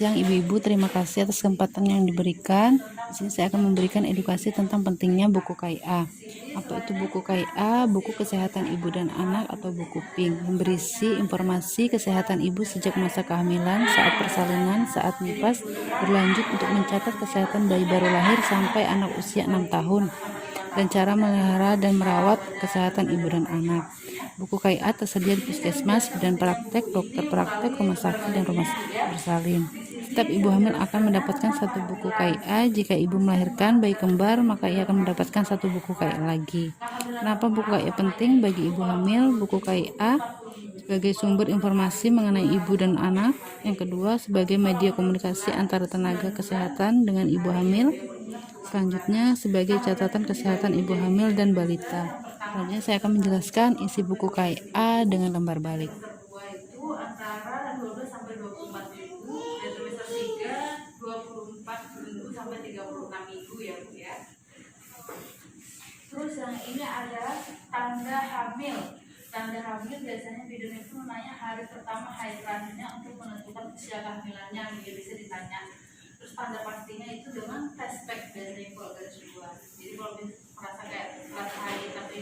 siang ibu-ibu, terima kasih atas kesempatan yang diberikan. Di sini saya akan memberikan edukasi tentang pentingnya buku KIA. Apa itu buku KIA? Buku Kesehatan Ibu dan Anak atau buku PINK, yang berisi informasi kesehatan ibu sejak masa kehamilan, saat persalinan, saat nifas, berlanjut untuk mencatat kesehatan bayi baru lahir sampai anak usia 6 tahun, dan cara memelihara dan merawat kesehatan ibu dan anak. Buku KIA tersedia di puskesmas, bidan praktek, dokter praktek, rumah sakit, dan rumah bersalin. Setiap ibu hamil akan mendapatkan satu buku KIA. Jika ibu melahirkan bayi kembar, maka ia akan mendapatkan satu buku KIA lagi. Kenapa buku KIA penting bagi ibu hamil? Buku KIA sebagai sumber informasi mengenai ibu dan anak. Yang kedua, sebagai media komunikasi antara tenaga kesehatan dengan ibu hamil. Selanjutnya, sebagai catatan kesehatan ibu hamil dan balita. Selanjutnya saya akan menjelaskan isi buku KIA dengan lembar balik. Itu antara 12 sampai 24 minggu, dan trimester 3 24 minggu sampai 36 minggu ya Bu ya. Terus yang ini adalah tanda hamil. Tanda hamil biasanya bidan itu menanya hari pertama haid terakhirnya untuk menentukan usia kehamilannya, bisa ditanya. Terus tanda pastinya itu dengan test pack dari kalau garis dua. Jadi kalau merasa kayak merasa haid tapi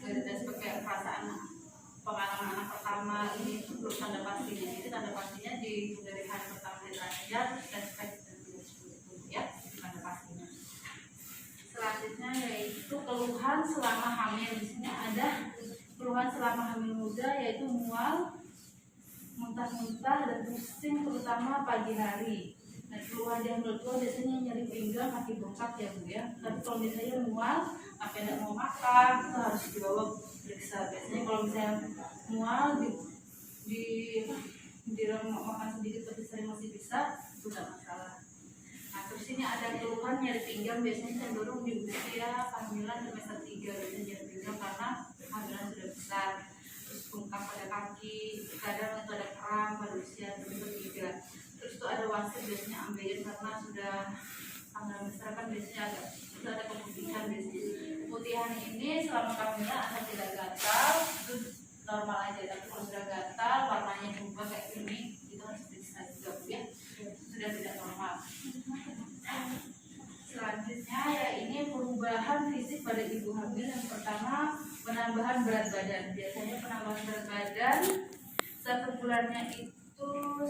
dari test pack kayak perasaan pengalaman anak pertama ini itu belum tanda pastinya. Jadi tanda pastinya dari hari pertama haid terakhir test pack ya, tanda pastinya. Selanjutnya yaitu keluhan selama hamil. Di sini ada keluhan selama hamil muda yaitu mual, muntah-muntah, dan pusing terutama pagi hari. Nah, keluhan yang kedua biasanya nyeri pinggang, kaki bengkak ya Bu ya. Tapi kalau misalnya mual, apa tidak mau makan, itu harus dibawa periksa. Biasanya kalau misalnya mual di makan sedikit tapi sering masih bisa, itu tidak masalah. Nah, terus ini ada keluhan nyeri pinggang, biasanya cenderung di usia kehamilan trimester 3, biasanya nyeri pinggang karena kehamilan sudah besar. Terus bengkak pada kaki, kadang itu ada kram pada usia trimester 3. Terus itu ada wasit, biasanya ambeien karena sudah kehamilan besar kan biasanya ada keputihan biasanya. Keputihan ini selama kehamilan asal tidak gatal, itu normal aja. Tapi kalau sudah gatal, warnanya berubah kayak kuning, itu harus diperiksa juga Bu ya. Sudah tidak normal. Selanjutnya ya ini perubahan fisik pada ibu hamil. Yang pertama, penambahan berat badan. Biasanya penambahan berat badan satu bulannya itu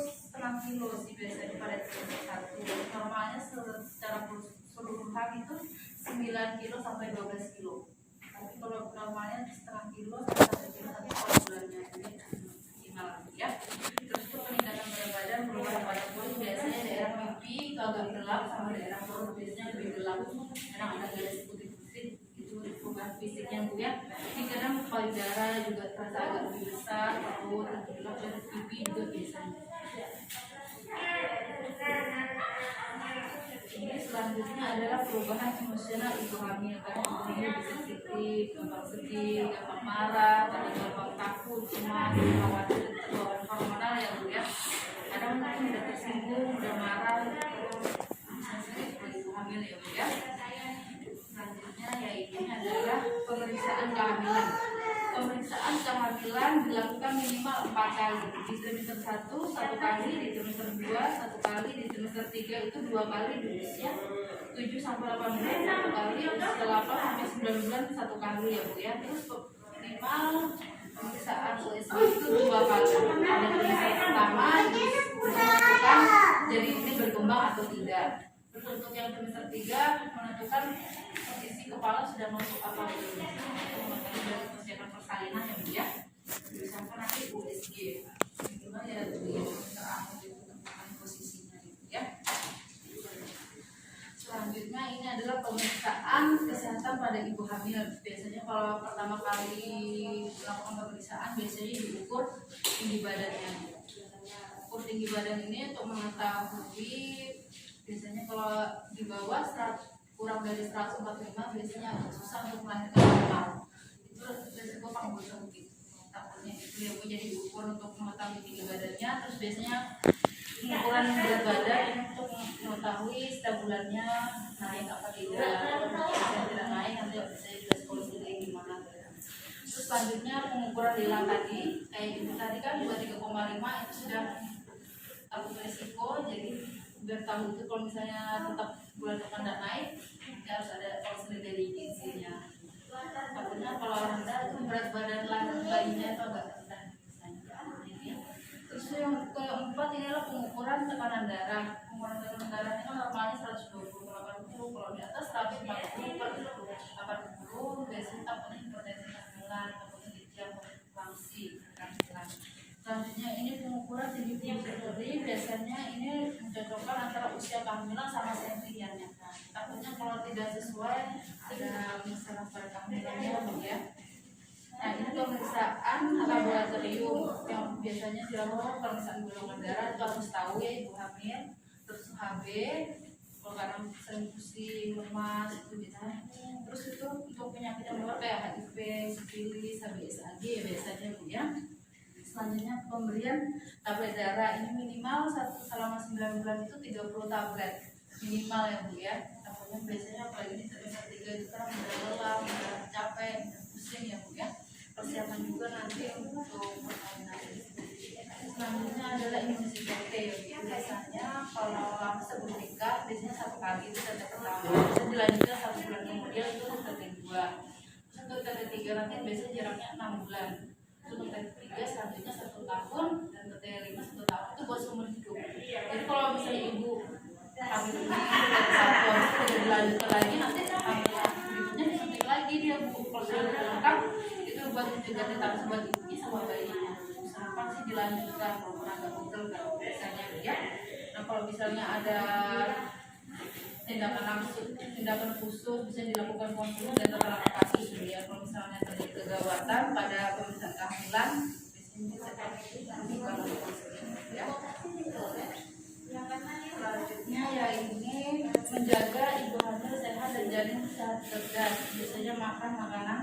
setengah kilo sih biasanya pada trimester 1. Normalnya secara keseluruhan itu 9 kilo sampai 12 kilo. Tapi kalau normalnya setengah kilo sampai 1 kilo, tapi kalau bulannya ini maksimal ya. Terus itu peningkatan berat badan, perubahan pada kulit, biasanya daerah pipi itu agak gelap sama daerah perut biasanya lebih gelap. Kadang ada garis putih-putih, itu perubahan fisiknya Bu ya. Ini kadang payudara juga terasa agak lebih besar, perut lebih gelap, dan pipi juga biasanya. Ini selanjutnya adalah perubahan emosional ibu hamil. Kadang ibu hamil bisa sedih, gampang marah, gampang takut, cemas, khawatir, terbawa hormonal ya Bu ya. Kadang mungkin udah tersinggung, udah marah, sensitif kalau ibu hamil ya Bu ya. Selanjutnya ya ini adalah pemeriksaan kehamilan. Pemeriksaan kehamilan dilakukan minimal 4 kali. Di trimester 1 1 kali, di trimester 2 1 kali, di trimester 3 itu 2 kali di usia 7 sampai 8 bulan 1 kali, setelah 8 sampai 9 bulan 1 kali ya Bu ya. Terus minimal pemeriksaan USG itu 2 kali. Ada trimester pertama menentukan jadi ini berkembang atau tidak. Terus untuk yang trimester 3 menentukan posisi kepala sudah masuk apa belum. Dari persiapan persalinan ya Bu ya. Misalkan nanti USG minimal ya di terakhir itu tentukan posisinya gitu ya. Selanjutnya ini adalah pemeriksaan kesehatan pada ibu hamil. Biasanya kalau pertama kali melakukan pemeriksaan biasanya diukur tinggi badannya. Ukur tinggi badan ini untuk mengetahui biasanya kalau di bawah kurang dari 145 biasanya agak susah untuk melahirkan normal. Itu resiko penggusuran gitu. Takutnya itu ya Bu, jadi diukur untuk mengetahui tinggi badannya. Terus biasanya pengukuran berat badan untuk mengetahui setiap bulannya naik apa tidak. Kalau tidak naik nanti saya juga solusinya gimana. Terus selanjutnya pengukuran lila tadi kayak gitu tadi kan 23,5 itu sudah takut risiko, jadi biar tahu itu kalau misalnya tetap bulan depan tidak naik, ya harus ada konseling dari gizinya. Takutnya kalau rendah itu berat badan bayinya itu agak rendah misalnya. Terus yang keempat inilah pengukuran tekanan darah. Pengukuran tekanan darahnya kan normalnya 120/80, kalau di atas 140/80 biasanya takutnya hipertensi kehamilan, takutnya dijam langsing kehamilan. Selanjutnya ini pengukuran tinggi fibroskop, biasanya ini mencocokkan antara usia kehamilan sama sendiriannya. Takutnya kalau tidak sesuai ada masalah pada kehamilannya ya. Nah ini pemeriksaan laboratorium yang biasanya dilakukan pemeriksaan golongan darah itu harus tahu ya ibu hamil, terus HB kalau kadang sering pusing, lemas itu bisa. Terus itu untuk penyakit yang berat kayak HIV, sifilis, HBsAg ya biasanya bu ya. Selanjutnya pemberian tablet darah ini minimal selama 9 bulan itu 30 tablet minimal ya bu ya. Takutnya biasanya apalagi di trimester 3 itu kan mudah lelah, mudah capek, mudah pusing ya bu ya. Persiapan juga nanti untuk persalinan. Selanjutnya adalah imunisasi ya. Biasanya kalau sebelum nikah biasanya 1 kali itu tanda pertama, dan dilanjutkan 1 bulan kemudian itu tanda kedua. Untuk tanda ketiga nanti biasanya jaraknya 6 bulan. Untuk tanda ketiga selanjutnya 1 tahun, dan tanda 5 1 tahun itu buat seumur hidup. Jadi kalau misalnya ibu hamil ini dari 1 habis itu dilanjutkan lagi, nanti hamil berikutnya disuntik lagi dia bu. Kalau sudah lengkap itu buat mencegah tetap buat ibunya sama bayinya. Kenapa sih dilanjutkan kalau pernah nggak betul kan biasanya ya. Nah kalau misalnya ada tindakan khusus bisa dilakukan konsul dan terlalu kasus ya. Kalau misalnya terjadi kegawatan pada pemeriksaan kehamilan biasanya bisa dilakukan konseling ya. Selanjutnya ya ini menjaga ibu hamil sehat dan janin sehat cerdas. Biasanya makan makanan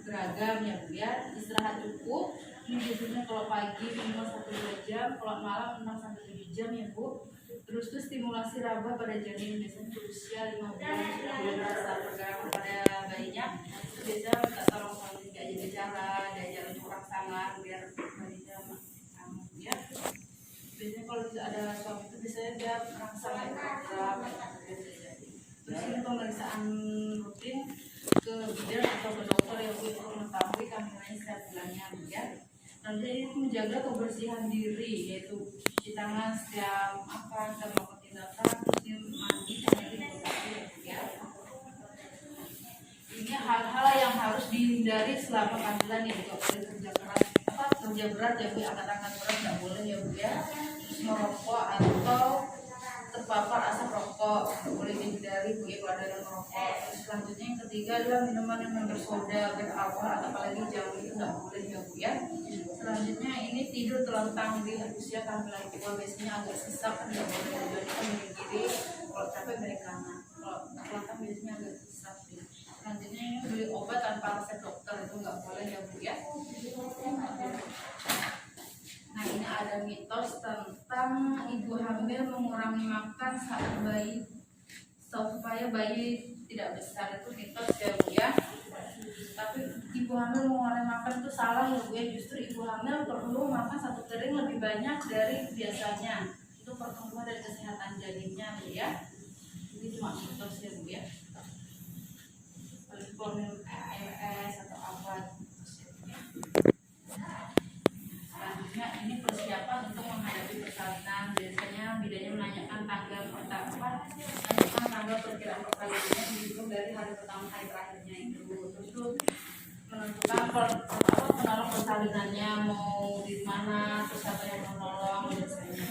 beragam ya bu ya, istirahat cukup. Ini biasanya kalau pagi minimal 1-2 jam, kalau malam 6-7 jam ya bu. Terus tuh stimulasi raba pada janin biasanya berusia 5 bulan sudah mulai merasa pergerakan pada bayinya. Itu biasanya minta tolong suami diajak bicara, diajak untuk rangsangan biar bayinya ya. Biasanya kalau ada suami itu biasanya dia rangsangan program. Terus ini pemeriksaan rutin ke bidan atau ke dokter yang untuk mengetahui kehamilannya setiap bulannya ya. Nanti ini menjaga kebersihan diri, yaitu cuci tangan setiap makan, setiap melakukan tindakan, terus mandi sampai ya. Ini hal-hal yang harus dihindari selama kehamilan ya, tidak boleh kerja keras, kerja berat ya bu, angkat-angkat berat nggak boleh ya bu ya. Terus merokok atau terpapar asap rokok nggak boleh dihindari bu ya kalau ada yang merokok. Terus selanjutnya yang ketiga adalah minuman yang bersoda, beralkohol atau apalagi jamu itu nggak boleh ya bu ya. Selanjutnya ini tidur telentang di usia kehamilan ibu biasanya agak sesak kan nggak boleh, jadi kan miring kiri, kalau capek miring kanan, kalau telentang biasanya agak sesak sih. Selanjutnya ini beli obat tanpa resep dokter itu nggak boleh ya bu ya. Nah ini ada mitos tentang ibu hamil mengurangi makan saat bayi supaya bayi tidak besar, itu mitos ya bu ya. Tapi ibu hamil mengurangi makan itu salah ya bu ya. Justru ibu hamil perlu makan 1 piring lebih banyak dari biasanya. Itu pertumbuhan dan kesehatan janinnya bu ya. Ini cuma mitos ya bu ya. Kalau minum ARS atau apa. Selanjutnya ini persiapan untuk menghadapi persalinan. Biasanya bidannya menanyakan tanggal perkiraan persalinannya dihitung dari hari pertama hari terakhirnya itu. Terus menentukan penolong persalinannya mau di mana, terus siapa yang menolong biasanya.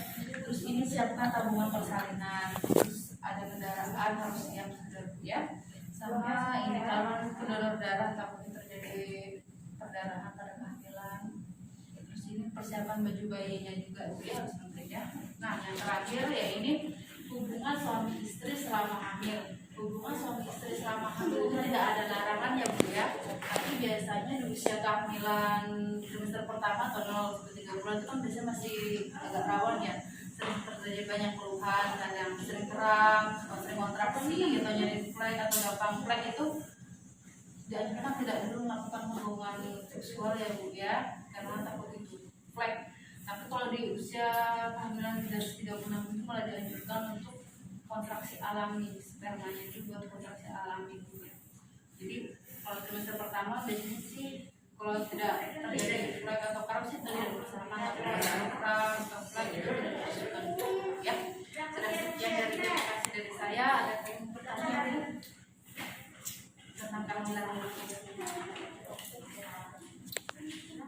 Terus ini siapkan tabungan persalinan. Terus ada kendaraan harus siap ya. Sama ini calon pendonor darah takutnya terjadi perdarahan pada kehamilan. Terus ini persiapan baju bayinya juga ya harus penting ya. Nah yang terakhir ya ini hubungan suami istri selama hamil. Hubungan suami istri selama hamil itu tidak ada larangan ya bu ya. Tapi biasanya di usia kehamilan trimester pertama atau 0-3 bulan itu kan biasanya masih agak rawan ya. Sering terjadi banyak keluhan, kadang sering kram, sering kontraksi atau nyari flek atau gampang flek itu. Dan memang tidak dulu melakukan hubungan seksual ya bu ya, karena takut itu flek. Tapi kalau di usia kehamilan 36 itu malah dianjurkan untuk kontraksi alami, spermanya itu buat kontraksi alami. Jadi kalau trimester pertama biasanya sih kalau tidak terjadi flek atau kram sih tidak dipersarankan, tapi kalau ada kram atau flek itu tidak diperlukan ya. Sudah sekian dari edukasi dari saya. Ada pertanyaan tentang kehamilan